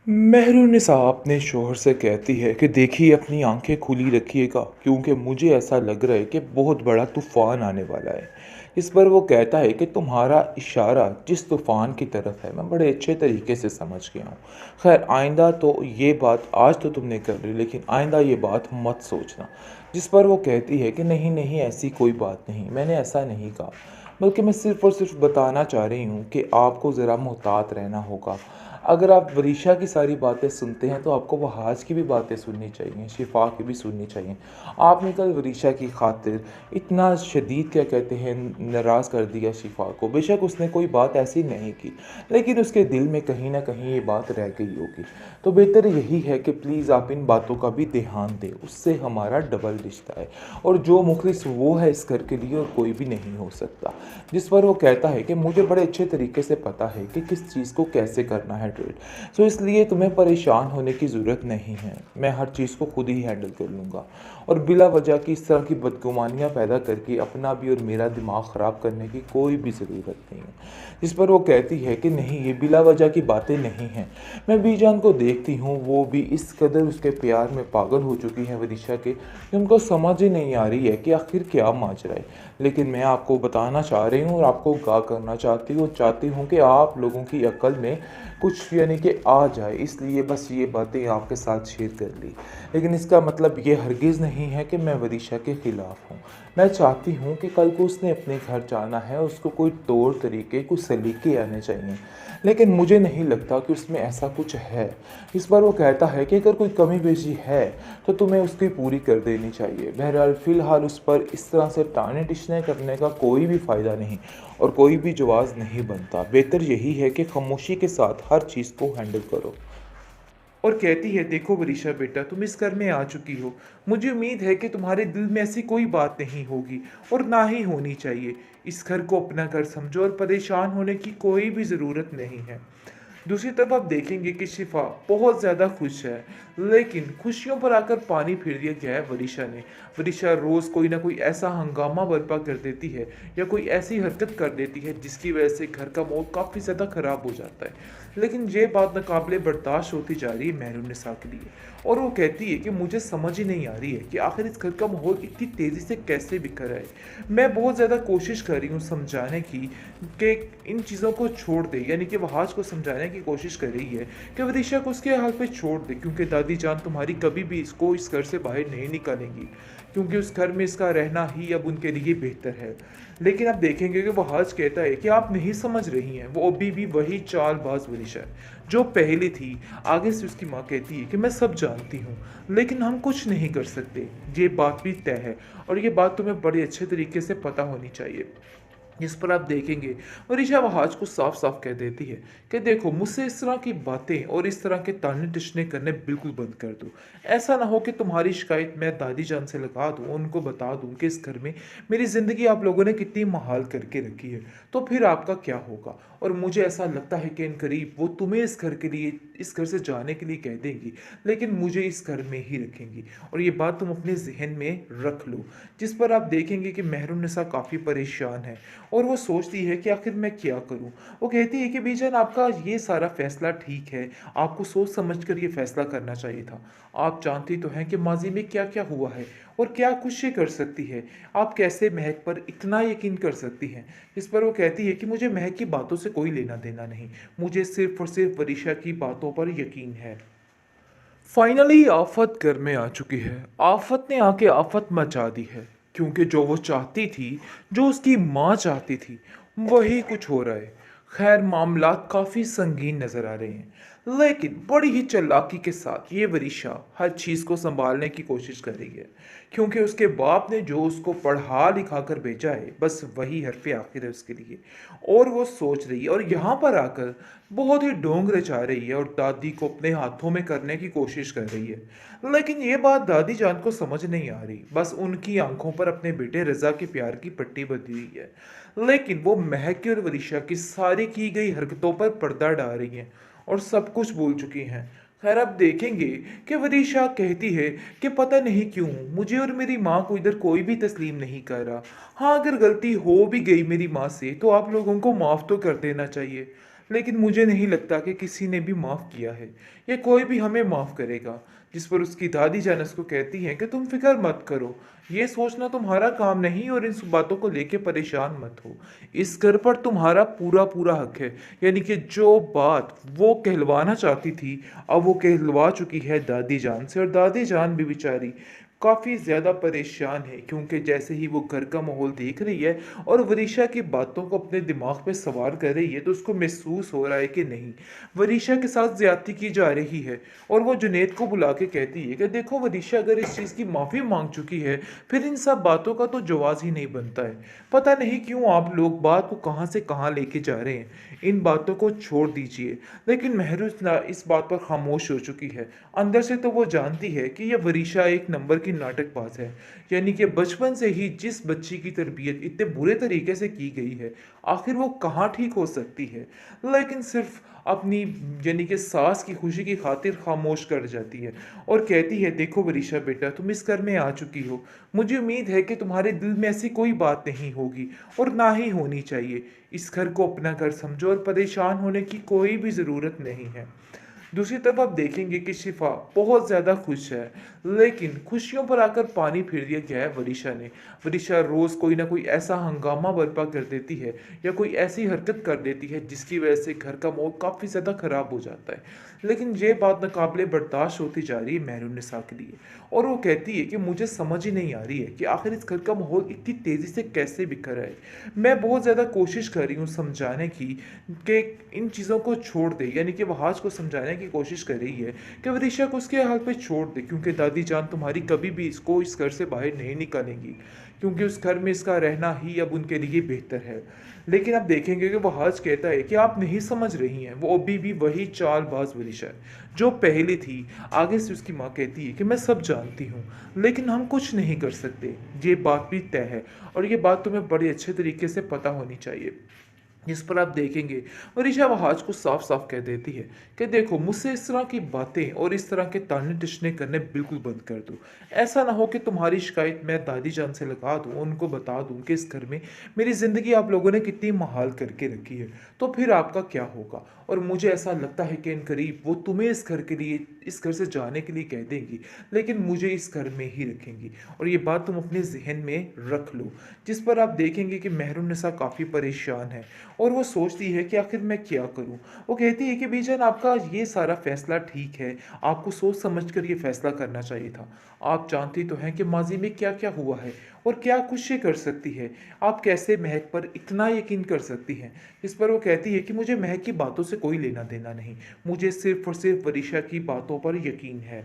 मेहरुनिसा अपने शौहर से कहती है कि देखिए अपनी आंखें खुली रखिएगा क्योंकि मुझे ऐसा लग रहा है कि बहुत बड़ा तूफान आने वाला है। इस पर वो कहता है कि तुम्हारा इशारा जिस तूफान की तरफ है मैं बड़े अच्छे तरीके से समझ गया हूँ। खैर आइंदा तो ये बात आज तो तुमने कर ली लेकिन आइंदा ये बात मत सोचना। जिस पर वो कहती है कि नहीं नहीं ऐसी कोई बात नहीं, मैंने ऐसा नहीं कहा, बल्कि मैं सिर्फ़ और सिर्फ़ बताना चाह रही हूँ कि आपको ज़रा मुहतात रहना होगा। अगर आप वरीशा की सारी बातें सुनते हैं तो आपको वहाज की भी बातें सुननी चाहिए, शिफ़ा की भी सुननी चाहिए। आपने कल वरीशा की खातिर इतना शदीद क्या कहते हैं नाराज़ कर दिया शिफ़ा को। बेशक उसने कोई बात ऐसी नहीं की, लेकिन उसके दिल में कहीं न कहीं ये बात रह गई होगी। तो बेहतर यही है कि प्लीज़ आप इन बातों का भी ध्यान दें, उससे हमारा डबल रिश्ता है और जो मुखलिस वो है इस घर के लिए और कोई भी नहीं हो सकता। जिस पर वो कहता है कि मुझे बड़े अच्छे तरीके से पता है कि किस चीज़ को कैसे करना है ट्रीट। सो इसलिए तुम्हें परेशान होने की ज़रूरत नहीं है, मैं हर चीज़ को खुद ही हैंडल कर लूँगा और बिला वजह की इस तरह की बदगुमानियाँ पैदा करके अपना भी और मेरा दिमाग ख़राब करने की कोई भी ज़रूरत नहीं है। जिस पर वो कहती है कि नहीं ये बिला वजह की बातें नहीं हैं। मैं बीजान को देखती हूँ वो भी इस कदर उसके प्यार में पागल हो चुकी हैं विदिशा के कि उनको समझ ही नहीं आ रही है कि आखिर क्या माजरा है। लेकिन मैं आपको बताना चाह रही हूँ और आपको आगाह करना चाहती हूँ, चाहती हूँ कि आप लोगों की अक्ल में कुछ यानी कि आ जाए, इसलिए बस ये बातें आपके साथ शेयर कर ली। लेकिन इसका मतलब ये हरगिज़ नहीं है कि मैं विदिशा के ख़िलाफ़ हूँ। मैं चाहती हूँ कि कल को उसने अपने घर जाना है, उसको कोई तौर तरीके, कुछ सलीके आने चाहिए। लेकिन मुझे नहीं लगता कि उसमें ऐसा कुछ है। इस पर वो कहता है कि अगर कोई कमी पेशी है तो तुम्हें उसकी पूरी कर देनी चाहिए। बहरहाल फ़िलहाल उस पर इस तरह से टाने-टिशने करने का कोई भी फ़ायदा नहीं और कोई भी जवाज़ नहीं बनता। बेहतर यही है कि खामोशी के साथ हर चीज़ को हैंडल करो। और कहती है देखो वरीशा बेटा तुम इस घर में आ चुकी हो। मुझे उम्मीद है कि तुम्हारे दिल में ऐसी कोई बात नहीं होगी और ना ही होनी चाहिए। इस घर को अपना घर समझो और परेशान होने की कोई भी ज़रूरत नहीं है। दूसरी तरफ आप देखेंगे कि शिफा बहुत ज़्यादा खुश है, लेकिन खुशियों पर आकर पानी फेर दिया गया है वरीशा ने। वरीशा रोज़ कोई ना कोई ऐसा हंगामा बर्पा कर देती है या कोई ऐसी हरकत कर देती है जिसकी वजह से घर का माहौल काफ़ी ज़्यादा ख़राब हो जाता है। लेकिन ये बात नाकाबिले बर्दाश्त होती जा रही है मेहरुन्निसा के लिए और वो कहती है कि मुझे समझ ही नहीं आ रही है कि आखिर इस घर का माहौल इतनी तेज़ी से कैसे बिखर रहा है। मैं बहुत ज़्यादा कोशिश कर रही हूँ समझाने की कि इन चीज़ों को छोड़ दे, यानी कि वहाज को समझाने की कोशिश कर रही है कि विदिशा को उसके हाल पे छोड़ दे क्योंकि दादी जान तुम्हारी कभी भी इसको इस घर से बाहर नहीं निकालेंगी क्योंकि उस घर में इसका रहना ही अब उनके लिए बेहतर है। लेकिन आप देखेंगे कि वहाज कहता है कि आप नहीं समझ रही हैं, वो अभी भी वही चालबाज विदिशा है जो पहले थी। आगे से उसकी माँ कहती है कि मैं सब जानती हूँ लेकिन हम कुछ नहीं कर सकते, ये बात भी तय है और ये बात तुम्हें बड़े अच्छे तरीके से पता होनी चाहिए। जिस पर आप देखेंगे मनीषा वहाज को साफ साफ कह देती है कि देखो मुझसे इस तरह की बातें और इस तरह के ताने टिशने करने बिल्कुल बंद कर दो। ऐसा ना हो कि तुम्हारी शिकायत मैं दादी जान से लगा दूँ, उनको बता दूँ कि इस घर में मेरी ज़िंदगी आप लोगों ने कितनी महाल करके रखी है, तो फिर आपका क्या होगा। और मुझे ऐसा लगता है कि इन करीब वो तुम्हें इस घर के लिए, इस घर से जाने के लिए कह देंगी, लेकिन मुझे इस घर में ही रखेंगी और ये बात तुम अपने जहन में रख लो। जिस पर आप देखेंगे कि मेहरुन्निसा काफ़ी परेशान है और वो सोचती है कि आखिर मैं क्या करूं। वो कहती है कि बीजन आपका ये सारा फैसला ठीक है, आपको सोच समझ कर ये फैसला करना चाहिए था। आप जानती तो हैं कि माजी में क्या क्या हुआ है और क्या कुछ ये कर सकती है। आप कैसे महक पर इतना यकीन कर सकती हैं। इस पर वो कहती है कि मुझे महक की बातों से कोई लेना देना नहीं, मुझे सिर्फ और सिर्फ वरीशा की बातों पर यकीन है। फाइनली आफत घर में आ चुकी है। आफत ने आके आफत मचा दी है क्योंकि जो वो चाहती थी, जो उसकी माँ चाहती थी, वही कुछ हो रहा है। खैर मामलात काफ़ी संगीन नज़र आ रहे हैं, लेकिन बड़ी ही चालाकी के साथ ये वरीशा हर चीज़ को संभालने की कोशिश कर रही है क्योंकि उसके बाप ने जो उसको पढ़ा लिखा कर भेजा है बस वही हरफ आखिर है उसके लिए। और वो सोच रही है और यहाँ पर आकर बहुत ही ढोंग रचा रही है और दादी को अपने हाथों में करने की कोशिश कर रही है। लेकिन ये बात दादी जान को समझ नहीं आ रही, बस उनकी आंखों पर अपने बेटे रजा के प्यार की पट्टी बंधी हुई है, लेकिन वो महक और वरीशा की सारी की गई हरकतों पर पर्दा डाल रही हैं और सब कुछ भूल चुकी हैं। खैर आप देखेंगे कि वरीशा कहती है कि पता नहीं क्यों मुझे और मेरी माँ को इधर कोई भी तस्लीम नहीं कर रहा। हाँ अगर गलती हो भी गई मेरी माँ से तो आप लोगों को माफ़ तो कर देना चाहिए। लेकिन मुझे नहीं लगता कि किसी ने भी माफ़ किया है या कोई भी हमें माफ़ करेगा। जिस पर उसकी दादी जान उसको कहती हैं कि तुम फिक्र मत करो, ये सोचना तुम्हारा काम नहीं और इन सब बातों को लेके परेशान मत हो। इस घर पर तुम्हारा पूरा पूरा हक है। यानी कि जो बात वो कहलवाना चाहती थी, अब वो कहलवा चुकी है दादी जान से, और दादी जान भी बेचारी काफ़ी ज़्यादा परेशान है, क्योंकि जैसे ही वो घर का माहौल देख रही है और वरीशा की बातों को अपने दिमाग पे सवार कर रही है, तो उसको महसूस हो रहा है कि नहीं, वरीशा के साथ ज़्यादती की जा रही है। और वो जुनैद को बुला के कहती है कि देखो वरीशा अगर इस चीज़ की माफ़ी मांग चुकी है, फिर इन सब बातों का तो जवाज़ ही नहीं बनता है। पता नहीं क्यों आप लोग बात को कहाँ से कहाँ लेके जा रहे हैं, इन बातों को छोड़ दीजिए। लेकिन महरूज ना इस बात पर खामोश हो चुकी है। अंदर से तो वो जानती है कि यह वरीशा एक नंबर की नाटकबाज है। यानी कि बचपन से ही जिस बच्ची की तरबियत इतने बुरे तरीके से की गई है, आखिर वो कहाँ ठीक हो सकती है। लेकिन सिर्फ अपनी यानी कि सास की खुशी की खातिर खामोश कर जाती है और कहती है देखो वरीशा बेटा, तुम इस घर में आ चुकी हो, मुझे उम्मीद है कि तुम्हारे दिल में ऐसी कोई बात नहीं होगी और ना ही होनी चाहिए। इस घर को अपना घर समझो और परेशान होने की कोई भी ज़रूरत नहीं है। दूसरी तरफ आप देखेंगे कि शिफा बहुत ज़्यादा खुश है, लेकिन खुशियों पर आकर पानी फेर दिया गया है वरीशा ने। वरीशा रोज़ कोई ना कोई ऐसा हंगामा बर्पा कर देती है या कोई ऐसी हरकत कर देती है जिसकी वजह से घर का माहौल काफ़ी ज़्यादा ख़राब हो जाता है। लेकिन ये बात नाकाबिले बर्दाश्त होती जा रही है महरुनिसा के लिए, और वो कहती है कि मुझे समझ ही नहीं आ रही है कि आखिर इस घर का माहौल इतनी तेज़ी से कैसे बिखर है। मैं बहुत ज़्यादा कोशिश कर रही हूँ समझाने की कि इन चीज़ों को छोड़ दे, यानी कि वहाज को समझाने की कोशिश कर रही है कि वरीशा को उसके हाल पे छोड़ दे, क्योंकि दादी जान तुम्हारी कभी भी इसको इस घर से बाहर नहीं निकालेंगी, क्योंकि उस घर में इसका रहना ही अब उनके लिए बेहतर है। लेकिन आप देखेंगे कि वहाज कहता है कि आप नहीं समझ रही हैं, वो अभी भी वही चालबाज वरीशा है जो पहले थी। आगे से उसकी माँ कहती है कि मैं सब जानती हूँ, लेकिन हम कुछ नहीं कर सकते, ये बात भी तय है और ये बात तुम्हें बड़े अच्छे तरीके से पता होनी चाहिए। जिस पर आप देखेंगे मनीषा वहाज को साफ साफ कह देती है कि देखो मुझसे इस तरह की बातें और इस तरह के ताने तिशने करने बिल्कुल बंद कर दो। ऐसा ना हो कि तुम्हारी शिकायत मैं दादी जान से लगा दूँ, उनको बता दूँ कि इस घर में मेरी ज़िंदगी आप लोगों ने कितनी महाल करके रखी है, तो फिर आपका क्या होगा। और मुझे ऐसा लगता है कि इन करीब वो तुम्हें इस घर के लिए, इस घर से जाने के लिए कह देंगी, लेकिन मुझे इस घर में ही रखेंगी, और ये बात तुम अपने जहन में रख लो। जिस पर आप देखेंगे कि महरुनिसा काफ़ी परेशान है और वो सोचती है कि आखिर मैं क्या करूं। वो कहती है कि बीजान आपका ये सारा फैसला ठीक है, आपको सोच समझ कर ये फैसला करना चाहिए था। आप जानती तो हैं कि माजी में क्या क्या हुआ है और क्या कुछ ये कर सकती है, आप कैसे महक पर इतना यकीन कर सकती हैं। इस पर वो कहती है कि मुझे महक की बातों से कोई लेना देना नहीं, मुझे सिर्फ और सिर्फ वरीशा की बातों पर यकीन है।